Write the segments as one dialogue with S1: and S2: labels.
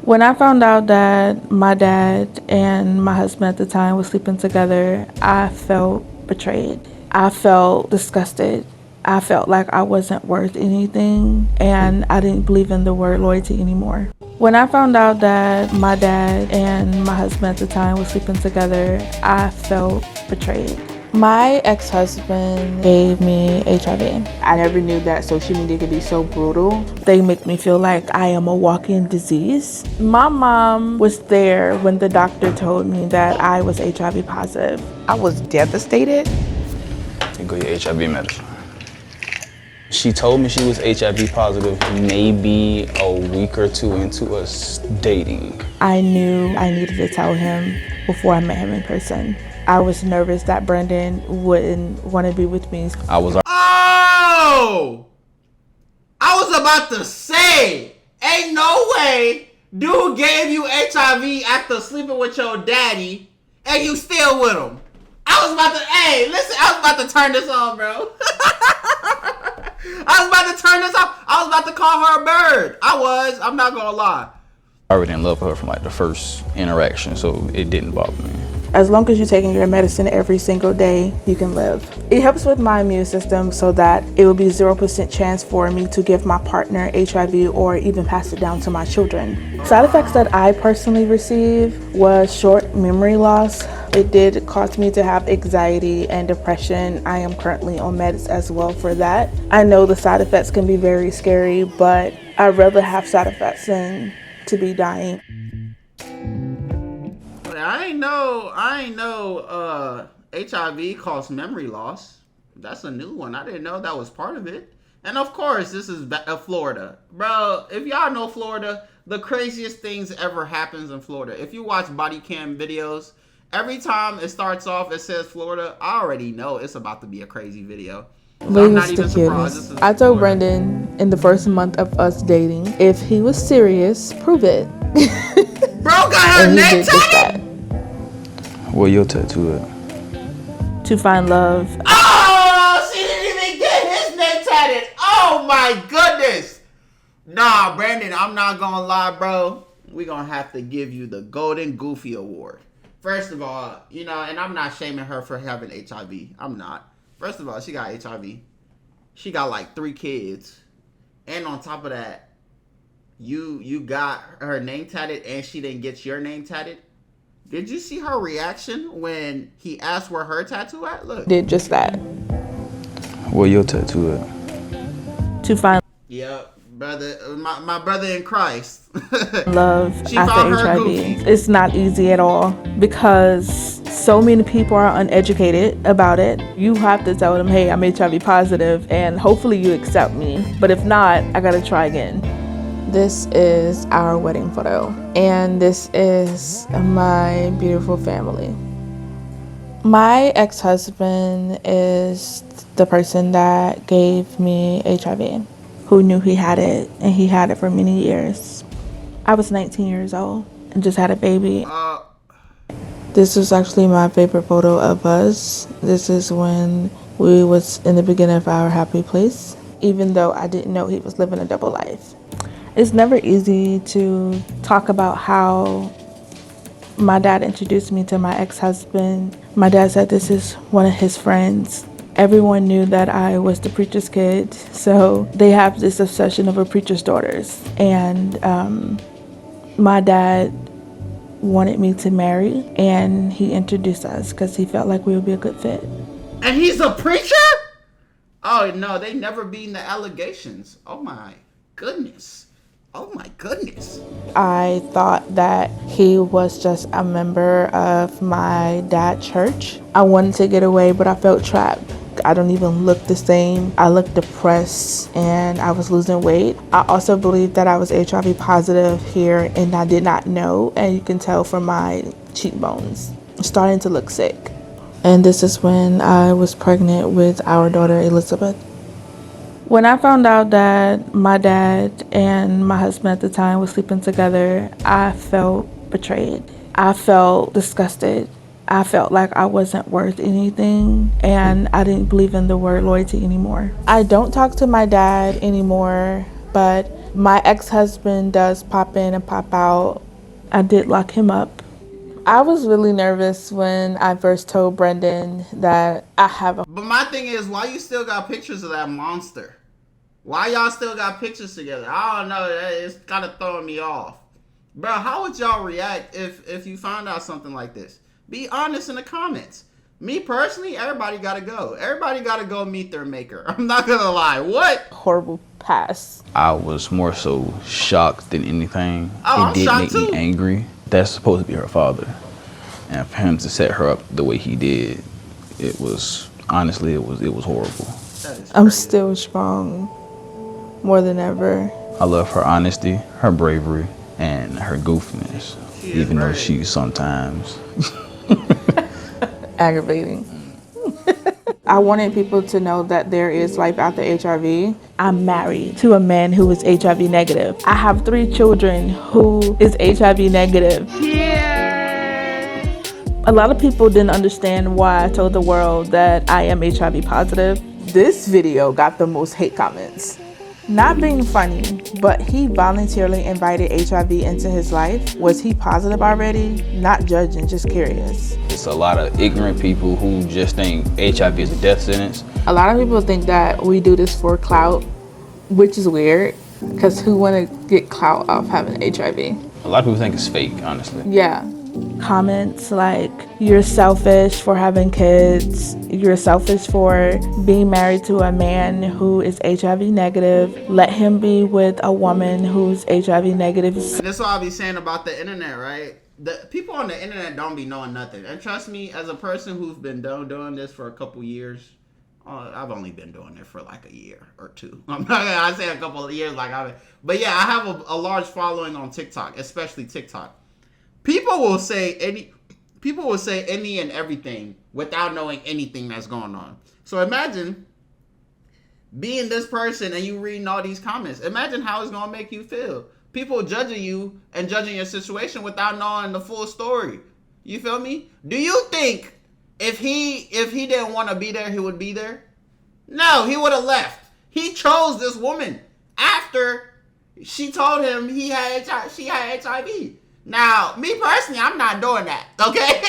S1: When I found out that my dad and my husband at the time was sleeping together, I felt betrayed. I felt disgusted. I felt like I wasn't worth anything, and I didn't believe in the word loyalty anymore. When I found out that my dad and my husband at the time was sleeping together, I felt betrayed. My ex-husband gave me HIV. I never knew that social media could be so brutal. They make me feel like I am a walking disease. My mom was there when the doctor told me that I was HIV positive.
S2: I was devastated.
S3: You go your HIV medicine. She told me she was HIV positive maybe a week or two into us dating.
S1: I knew I needed to tell him before I met him in person. I was nervous that Brendan wouldn't want to be with me.
S3: I was
S4: about to say, ain't no way dude gave you HIV after sleeping with your daddy and you still with him. I was about to turn this on, bro. I was about to turn this off. I was about to call her a bird. I'm not gonna lie.
S3: I already in love with her from like the first interaction, so it didn't bother me.
S1: As long as you're taking your medicine every single day, you can live. It helps with my immune system so that it will be 0% chance for me to give my partner HIV or even pass it down to my children. Side effects that I personally received was short memory loss. It did cause me to have anxiety and depression. I am currently on meds as well for that. I know the side effects can be very scary, but I'd rather have side effects than to be dying.
S4: I ain't know HIV caused memory loss. That's a new one. I didn't know that was part of it. And of course, this is Florida. Bro, if y'all know Florida, the craziest things ever happens in Florida. If you watch body cam videos, every time it starts off, it says Florida, I already know it's about to be a crazy video. So I'm not even surprised.
S1: I told Brendan in the first month of us dating, if he was serious, prove it.
S4: Bro got her neck tatted.
S3: Where your tattoo at?
S1: To find love.
S4: Oh, she didn't even get his neck tatted. Oh my goodness. Nah, Brandon, I'm not gonna lie, bro. We gonna have to give you the Golden Goofy Award. First of all, and I'm not shaming her for having HIV. I'm not. First of all, she got HIV. She got like 3 kids. And on top of that, you got her name tatted and she didn't get your name tatted. Did you see her reaction when he asked where her tattoo at? Look.
S1: Did just that.
S3: Where your tattoo at?
S1: To find
S4: brother, my brother in Christ.
S1: love
S4: she
S1: after
S4: found her
S1: HIV.
S4: goofy.
S1: It's not easy at all because so many people are uneducated about it. You have to tell them, hey, I'm HIV positive and hopefully you accept me. But if not, I gotta try again. This is our wedding photo and this is my beautiful family. My ex-husband is the person that gave me HIV, who knew he had it, and he had it for many years. I was 19 years old and just had a baby. This is actually my favorite photo of us. This is when we was in the beginning of our happy place, even though I didn't know he was living a double life. It's never easy to talk about how my dad introduced me to my ex-husband. My dad said this is one of his friends. Everyone knew that I was the preacher's kid, so they have this obsession over preacher's daughters. And my dad wanted me to marry, and he introduced us because he felt like we would be a good fit.
S4: And he's a preacher? Oh, no, they never beaten the allegations. Oh, my goodness. Oh my goodness.
S1: I thought that he was just a member of my dad's church. I wanted to get away, but I felt trapped. I don't even look the same. I looked depressed and I was losing weight. I also believed that I was HIV positive here and I did not know. And you can tell from my cheekbones. I'm starting to look sick. And this is when I was pregnant with our daughter, Elizabeth. When I found out that my dad and my husband at the time was sleeping together, I felt betrayed. I felt disgusted. I felt like I wasn't worth anything and I didn't believe in the word loyalty anymore. I don't talk to my dad anymore, but My ex-husband does pop in and pop out. I did lock him up. I was really nervous when I first told Brendan that I have a...
S4: But my thing is, why you still got pictures of that monster? Why y'all still got pictures together? I don't know. It's kind of throwing me off. Bro, how would y'all react if you found out something like this? Be honest in the comments. Me personally, everybody gotta go. Everybody gotta go meet their maker. I'm not gonna lie. What?
S1: horrible past.
S3: I was more so shocked than anything.
S4: Oh,
S3: It did
S4: I'm
S3: make
S4: shocked
S3: me
S4: too.
S3: angry. That's supposed to be her father. And for him to set her up the way he did, it was, honestly, it was horrible.
S4: That is
S1: I'm
S4: crazy.
S1: still strong, more than ever.
S3: I love her honesty, her bravery, and her goofiness.
S4: She is
S3: Even though
S4: brave.
S3: she's sometimes
S1: Aggravating. I wanted people to know that there is life after HIV. I'm married to a man who is HIV negative. I have 3 children who is HIV negative. A lot of people didn't understand why I told the world that I am HIV positive. This video got the most hate comments. Not being funny, but he voluntarily invited HIV into his life. Was he positive already? Not judging, just curious.
S3: it's a lot of ignorant people who just think HIV is a death sentence.
S1: A lot of people think that we do this for clout, which is weird, because who want to get clout off having HIV?
S3: A lot of people think it's fake, honestly.
S1: Yeah. Comments like, you're selfish for having kids, you're selfish for being married to a man who is HIV negative, let him be with a woman who's HIV negative.
S4: And this is what I be saying about the internet, right? The people on the internet don't be knowing nothing. And trust me, as a person who's been doing this for a couple years, I've only been doing it for like a year or 2. I'm not gonna say a couple of years but yeah, I have a large following on TikTok, especially TikTok. People will say any and everything without knowing anything that's going on. So imagine being this person and you reading all these comments. Imagine how it's gonna make you feel. People judging you and judging your situation without knowing the full story. You feel me? Do you think if he didn't want to be there, he would be there? No, he would have left. He chose this woman after she told him she had HIV. Now, me personally, I'm not doing that, okay?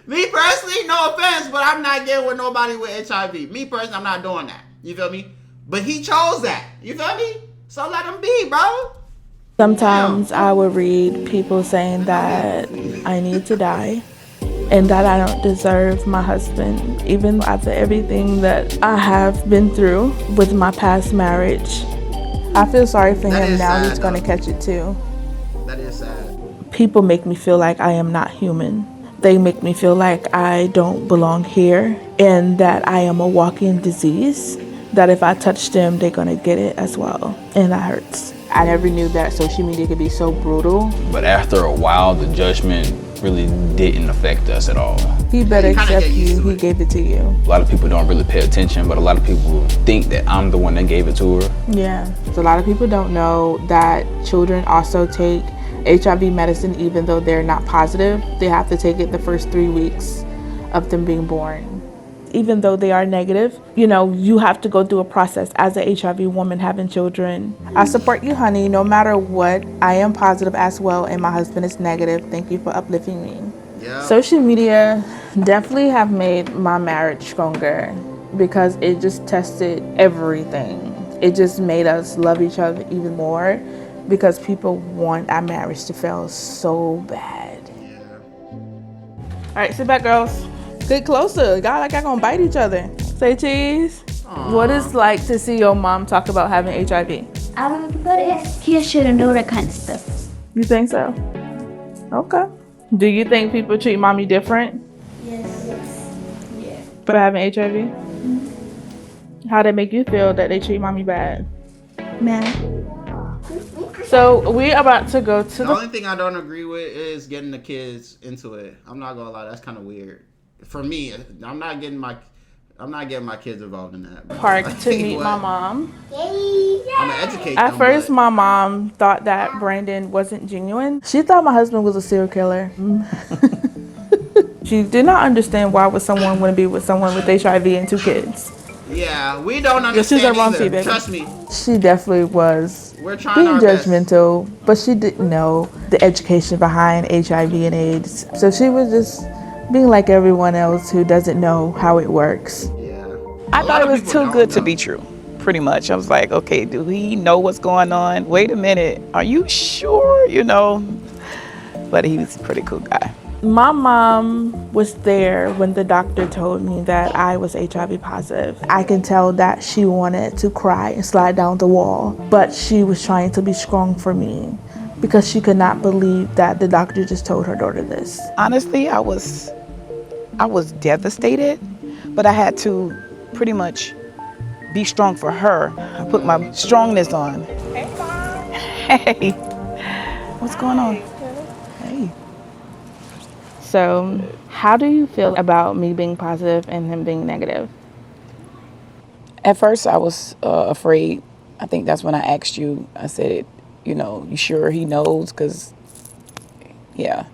S4: Me personally, no offense, but I'm not getting with nobody with HIV. Me personally, I'm not doing that. You feel me? But he chose that. You feel me? So let him be, bro.
S1: Sometimes I would read people saying that I need to die and that I don't deserve my husband, even after everything that I have been through with my past marriage. I feel sorry for
S4: That
S1: him
S4: is
S1: now.
S4: sad,
S1: He's gonna
S4: though.
S1: catch it too.
S4: That is sad.
S1: People make me feel like I am not human. They make me feel like I don't belong here and that I am a walking disease, that if I touch them, they're gonna get it as well. And that hurts. I never knew that social media could be so brutal.
S3: But after a while, the judgment really didn't affect us at all.
S1: He better
S4: You kinda
S1: accept
S4: get used
S1: you.
S4: to
S1: He
S4: it.
S1: gave it to you.
S3: A lot of people don't really pay attention, but a lot of people think that I'm the one that gave it to her.
S1: Yeah. So a lot of people don't know that children also take HIV medicine even though they're not positive. They have to take it the first 3 weeks of them being born. Even though they are negative, you have to go through a process as a HIV woman having children. I support you, honey, no matter what. I am positive as well, and my husband is negative. Thank you for uplifting me.
S4: Yeah.
S1: Social media definitely have made my marriage stronger because it just tested everything. It just made us love each other even more because people want our marriage to fail so bad. All right, sit back, girls. Get closer. God, like y'all gonna bite each other. Say cheese. What is like to see your mom talk about having HIV?
S5: But he shouldn't know that kind of stuff.
S1: You think so? Okay. Do you think people treat mommy different
S5: Yes.
S1: for having HIV? How they make you feel that they treat mommy bad?
S5: Man.
S1: So we're about to go to
S4: The only thing I don't agree with is getting the kids into it. I'm not gonna lie, that's kind of weird. For me, I'm not getting my kids involved in that.
S1: park to
S4: Like,
S1: meet
S4: what?
S1: my mom.
S4: I'm gonna educate
S1: At
S4: them,
S1: first,
S4: but
S1: my mom thought that Brandon wasn't genuine. She thought my husband was a serial killer. She did not understand why would someone want to be with someone with HIV and 2 kids.
S4: Yeah, we don't
S1: Your shoes are
S4: understand
S1: wrong
S4: either.
S1: feet, baby.
S4: Trust me.
S1: She definitely was
S4: We're trying
S1: being
S4: our best.
S1: judgmental, but she didn't know the education behind HIV and AIDS. So she was just being like everyone else who doesn't know how it works.
S4: Yeah.
S2: I
S4: A lot
S2: thought it
S4: of
S2: was
S4: people
S2: too
S4: don't
S2: good to
S4: know.
S2: be true. Pretty much. I was like, okay, do he know what's going on? Wait a minute. Are you sure? You know? But he's a pretty cool guy.
S1: My mom was there when the doctor told me that I was HIV positive. I can tell that she wanted to cry and slide down the wall, but she was trying to be strong for me because she could not believe that the doctor just told her daughter this.
S2: Honestly, I was devastated, but I had to pretty much be strong for her. I put my strongness on. Hey, Mom. Hey. What's going on? Hey.
S1: So, how do you feel about me being positive and him being negative?
S2: At first, I was afraid. I think that's when I asked you. I said, you know, you sure he knows? Because, yeah.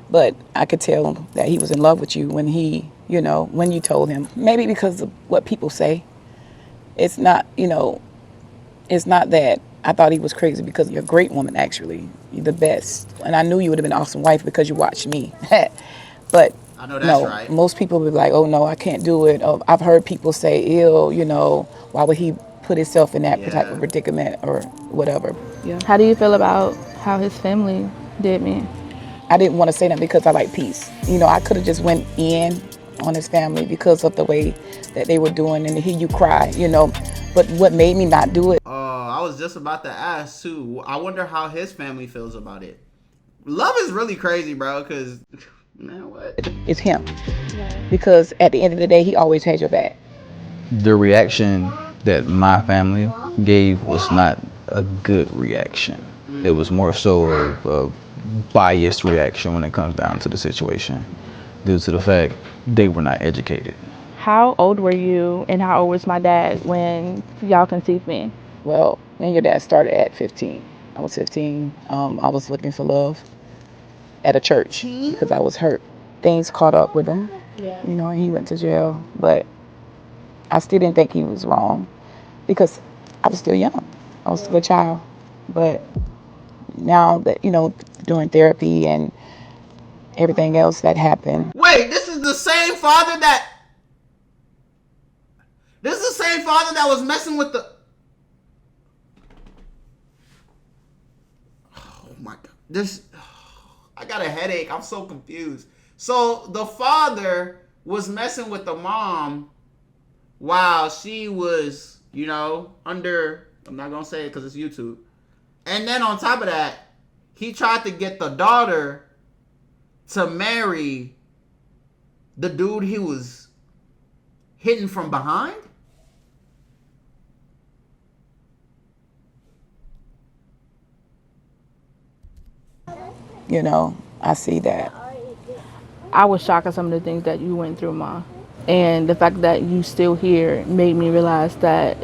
S2: But I could tell that he was in love with you when he, you know, when you told him. Maybe because of what people say. It's not, you know, it's not that I thought he was crazy because you're a great woman, actually. You're the best. And I knew you would have been an awesome wife because you watched me. But
S4: I know that's
S2: no,
S4: right.
S2: most people would be like, oh, no, I can't do it. Oh, I've heard people say, ill, you know, why would he put himself in that type of predicament or whatever. Yeah.
S1: How do you feel about how his family did me?
S2: I didn't want to say that because I like peace. You know, I could have just went in on his family because of the way that they were doing and to hear you cry, you know. But what made me not do it?
S4: I was just about to ask too. I wonder how his family feels about it. Love is really crazy, bro. Cause man, what?
S2: It's him. Because at the end of the day, he always had your back.
S3: The reaction that my family gave was not a good reaction. It was more so a biased reaction when it comes down to the situation, due to the fact they were not educated.
S1: How old were you and how old was my dad when y'all conceived me?
S2: Well, me and your dad started at 15. I was 15. I was looking for love at a church because I was hurt. Things caught up with him, you know, and he went to jail. But I still didn't think he was wrong because I was still young. I was still a child. But now that, you know, doing therapy and everything else that happened.
S4: Wait, this is the same father that. This is the same father that was messing with the. Oh my god. This. I got a headache. I'm so confused. So the father was messing with the mom while she was, you know, under. I'm not gonna say it because it's YouTube. And then on top of that, he tried to get the daughter to marry the dude he was hitting from behind.
S2: You know, I see that.
S1: I was shocked at some of the things that you went through, Ma. And the fact that you still here made me realize that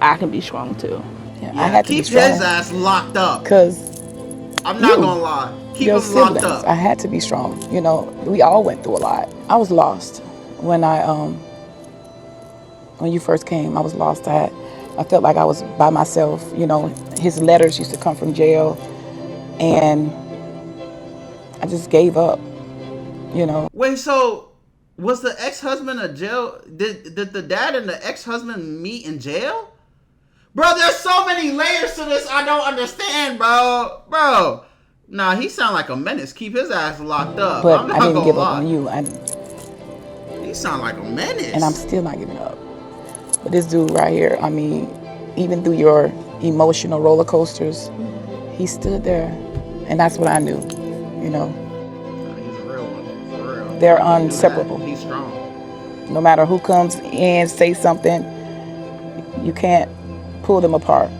S1: I can be strong too.
S2: Yeah, I had to be
S4: keep
S2: strong.
S4: his ass locked up.
S2: Because
S4: I'm not gonna lie. Keep
S2: your
S4: him locked
S2: siblings,
S4: up.
S2: I had to be strong. You know, we all went through a lot. I was lost when you first came. I was lost. I felt like I was by myself. You know, his letters used to come from jail, and I just gave up. You know.
S4: Wait, so was the ex-husband a jail? Did the dad and the ex-husband meet in jail? Bro, there's so many layers to this I don't understand, bro. Bro. Nah, he sound like a menace. Keep his ass locked up.
S2: But
S4: I'm
S2: I
S4: not
S2: didn't
S4: gonna
S2: give
S4: lie.
S2: up on you.
S4: He sound like a menace.
S2: And I'm still not giving up. But this dude right here, I mean, even through your emotional roller coasters, he stood there. And that's what I knew, you know.
S4: He's a real one. For real.
S2: They're inseparable.
S4: He's strong.
S2: No matter who comes in, say something, you can't pull them apart,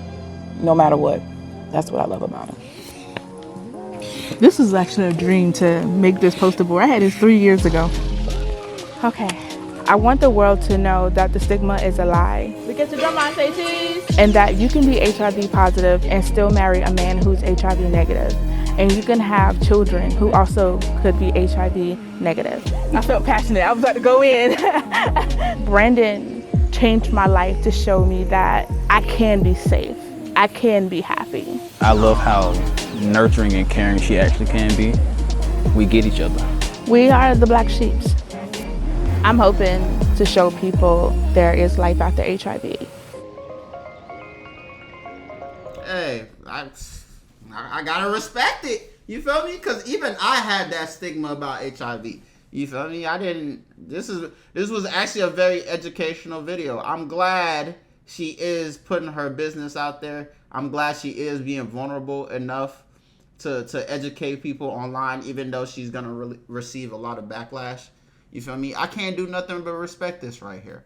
S2: no matter what. That's what I love about him.
S1: This is actually a dream to make this poster board. I had this 3 years ago. Okay. I want the world to know that the stigma is a lie. We get to drum on, say cheese. And that you can be HIV positive and still marry a man who's HIV negative. And you can have children who also could be HIV negative. I felt passionate. I was about to go in. Brandon changed my life to show me that I can be safe. I can be happy.
S6: I love how nurturing and caring she actually can be. We get each other.
S1: We are the black sheeps. I'm hoping to show people there is life after HIV.
S4: Hey, I gotta respect it. You feel me? Because even I had that stigma about HIV. You feel me? I didn't. This was actually a very educational video. I'm glad she is putting her business out there. I'm glad she is being vulnerable enough to educate people online, even though she's gonna receive a lot of backlash. You feel me? I can't do nothing but respect this right here.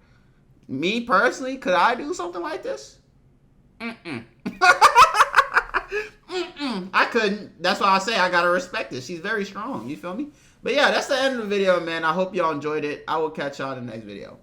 S4: Me personally, could I do something like this? I couldn't. That's why I say I gotta respect it. She's very strong. You feel me? But yeah, that's the end of the video, man. I hope y'all enjoyed it. I will catch y'all in the next video.